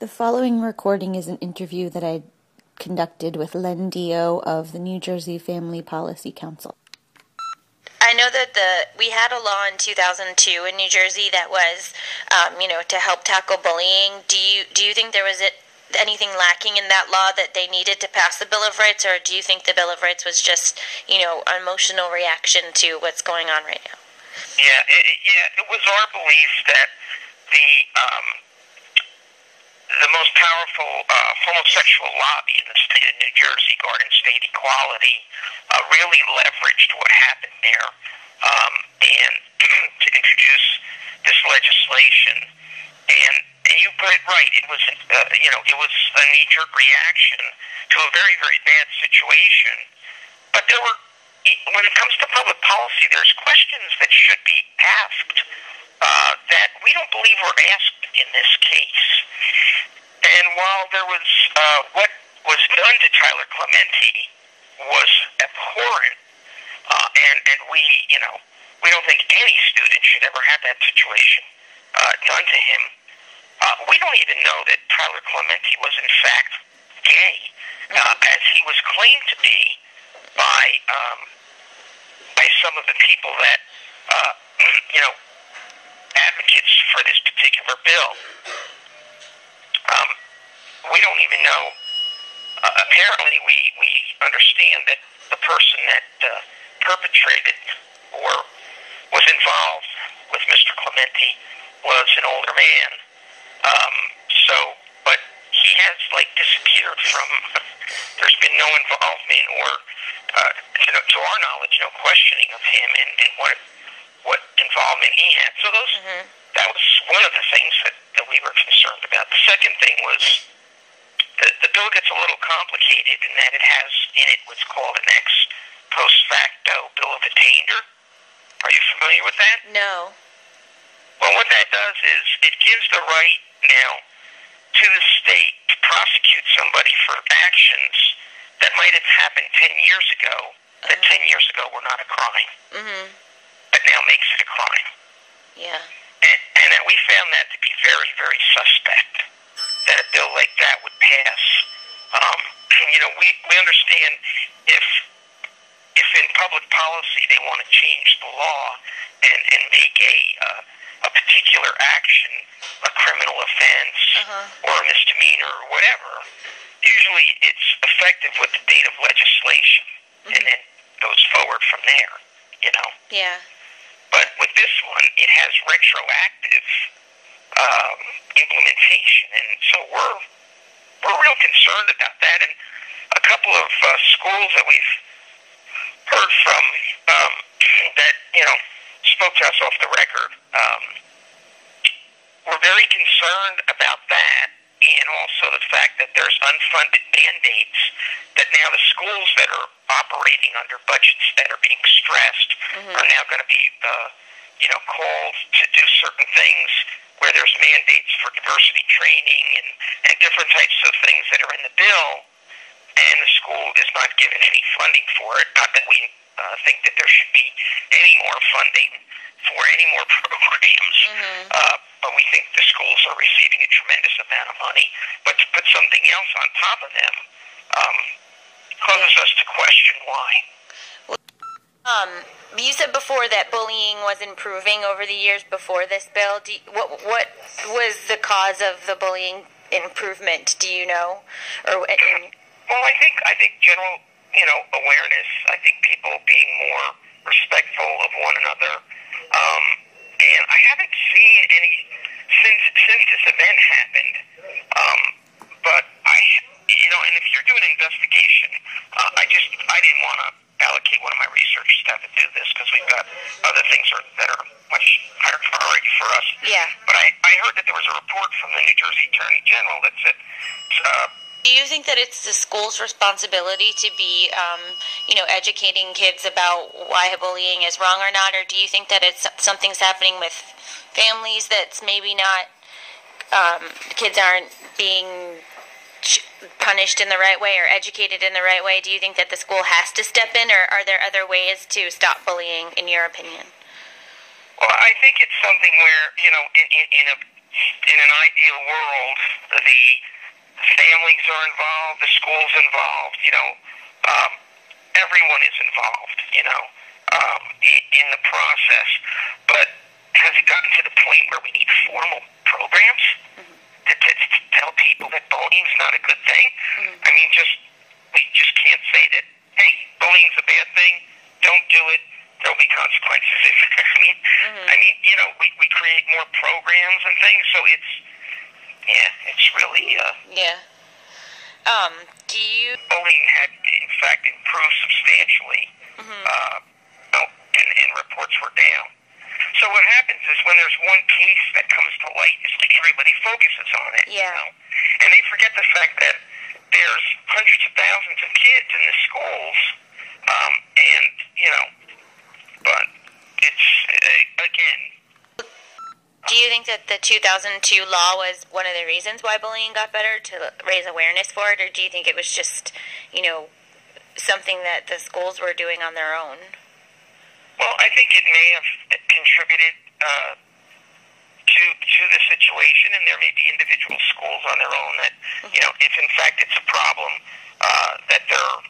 The following recording is an interview that I conducted with Len Dio of the New Jersey Family Policy Council. I know that we had a law in 2002 in New Jersey that was, to help tackle bullying. Do you think there was anything lacking in that law that they needed to pass the Bill of Rights, or do you think the Bill of Rights was just, an emotional reaction to what's going on right now? It was our belief that the most powerful homosexual lobby in the state of New Jersey, Garden State Equality, really leveraged what happened there and to introduce this legislation. And you put it right. It was it was a knee-jerk reaction to a very, very bad situation. But there were, when it comes to public policy, there's questions that should be asked that we don't believe were asked in this case. And while there was what was done to Tyler Clementi was abhorrent, and we don't think any student should ever have that situation done to him. We don't even know that Tyler Clementi was in fact gay, as he was claimed to be by some of the people that advocates for this particular bill. We don't even know. Apparently, we understand that the person that perpetrated or was involved with Mr. Clementi was an older man. But he has disappeared from. There's been no involvement or, to our knowledge, no questioning of him and what involvement he had. So that was one of the things that we were concerned about. The second thing was the bill gets a little complicated in that it has in it what's called an ex post facto bill of attainder. Are you familiar with that? No. Well, what that does is it gives the right now to the state to prosecute somebody for actions that might have happened 10 years ago, that 10 years ago were not a crime, but now makes it a crime. Yeah. And that we found that to be very, very suspect, that a bill like that would pass. We understand if in public policy they want to change the law and make a particular action a criminal offense or a misdemeanor or whatever, usually it's effective with the date of legislation and then goes forward from there, Yeah. But with this one, it has retroactive implementation, and so we're real concerned about that. And a couple of schools that we've heard from that spoke to us off the record were very concerned about that, and also the fact that there's unfunded mandates that now the schools that are operating under budgets that are being stressed are now going to be called to do certain things where there's mandates for diversity training and different types of things that are in the bill, and the school is not given any funding for it. Not that we think that there should be any more funding for any more programs, but we think the schools are receiving a tremendous amount of money. But to put something else on top of them causes us to question why. You said before that bullying was improving over the years before this bill. What was the cause of the bullying improvement? Do you know? Well, I think general awareness. I think people being more respectful of one another. And I haven't seen any since this event happened. But and if you're doing an investigation, I didn't want to allocate one of my researchers to have to do this because we've got other things that are much higher priority for us. Yeah. But I heard that there was a report from the New Jersey Attorney General that said. Do you think that it's the school's responsibility to be, educating kids about why bullying is wrong or not, or do you think that it's something's happening with families that's maybe not, kids aren't being punished in the right way or educated in the right way? Do you think that the school has to step in, or are there other ways to stop bullying, in your opinion? Well, I think it's something where, in in an ideal world, the families are involved, the school's involved, everyone is involved, in the process. But has it gotten to the point where we need formal programs to tell people that bullying's not a good thing? I mean, we just can't say that, hey, bullying's a bad thing, don't do it, there'll be consequences. We create more programs and things, so it's really... Bullying had, in fact, improved substantially, and reports were down. So what happens is when there's one case that comes to light, it's like everybody focuses on it. Yeah. And they forget the fact that there's hundreds of thousands of kids in the schools, but it's, again... Do you think that the 2002 law was one of the reasons why bullying got better, to raise awareness for it, or do you think it was just, something that the schools were doing on their own? Well, I think it may have contributed to the situation, and there may be individual schools on their own that, if in fact it's a problem, that they're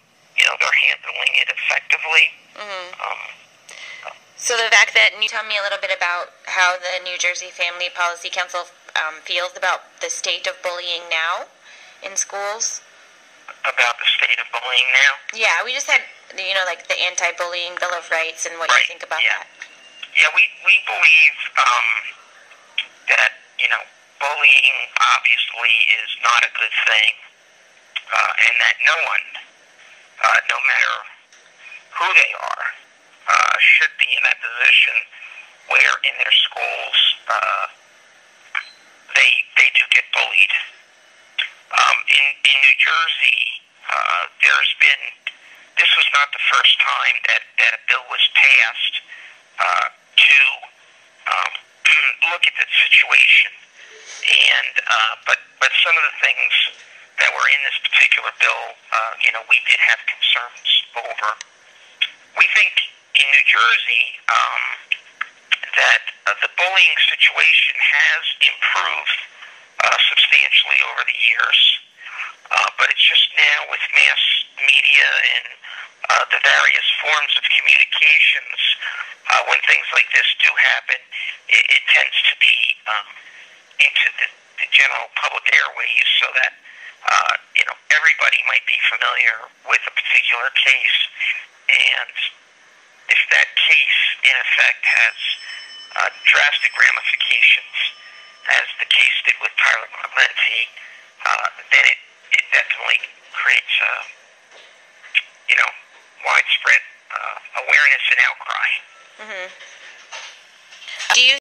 handling it effectively. So the fact that, you tell me a little bit about how the New Jersey Family Policy Council feels about the state of bullying now in schools? About the state of bullying now? Yeah, we just had, like the Anti-Bullying Bill of Rights and what you think about that. Yeah, we believe that, bullying obviously is not a good thing, and that no one, no matter who they are, should be in that position where in their schools they do get bullied. In New Jersey, this was not the first time that a bill was passed to look at the situation. And but some of the things that were in this particular bill, we did have concerns over. We think in New Jersey that the bullying situation has improved substantially over the years, but it's just now with mass media and the various forms of communications, when things like this do happen, it tends to be into the general public airways, so that everybody might be familiar with a particular case, and if that case in effect has drastic ramifications, as the case did with Tyler Clementi, then it definitely creates widespread awareness and outcry.